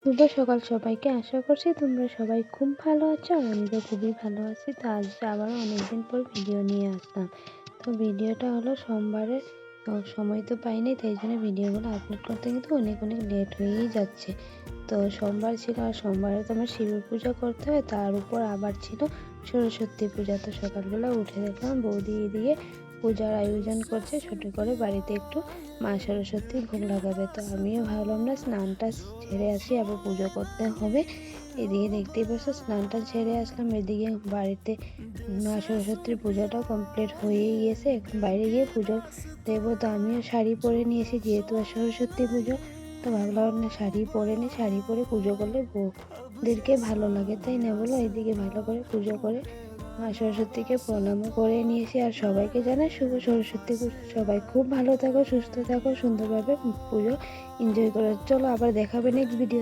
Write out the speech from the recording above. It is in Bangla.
শুভ সকাল সবাইকে। আশা করছি তোমরা সবাই খুব ভালো আছো আর আমি তো খুবই ভালো আছি। তো আজ আবার অনেকদিন পর ভিডিও নিয়ে আসলাম। তো ভিডিওটা হলো সোমবারের। তো সময় তো পাইনি, তাই জন্য ভিডিওগুলো আপলোড করতে কিন্তু অনেক লেট হয়েই যাচ্ছে। তো সোমবার ছিল আর সোমবারে তো আমার শিব পূজা করতে হয়, তার উপর আবার ছিল সরস্বতী পূজা। তো সকালবেলা উঠে দেখলাম বৌদি এদিকে পূজার আয়োজন করছে, ছোট করে বাড়িতে একটু মা সরস্বতীর ভোগ লাগাবে। তো আমিও ভাবলাম না স্নানটা ছেড়ে আসি, আবার পুজো করতে হবে। এদিকে দেখতেই পাচ্ছ স্নানটা ছেড়ে আসলাম, এদিকে বাড়িতে মা সরস্বতীর পূজাটাও কমপ্লিট হয়েই গিয়েছে। এখন বাইরে গিয়ে পুজো দেবো। তো আমিও শাড়ি পরে নিয়েছি, যেহেতু আর সরস্বতী পুজো। তো ভাবলাম না শাড়ি পরে নি, শাড়ি পরে পুজো করলে বউদেরকে ভালো লাগে, তাই না বলো। এইদিকে ভালো করে পুজো করে মা সরস্বতীকে প্রণামও করে নিয়েছি। আর সবাইকে জানাই শুভ সরস্বতী পুজো। সবাই খুব ভালো থাকো, সুস্থ থাকো, সুন্দরভাবে পুজো এনজয় করো। চলো আবার দেখাবে নেক্সট ভিডিও।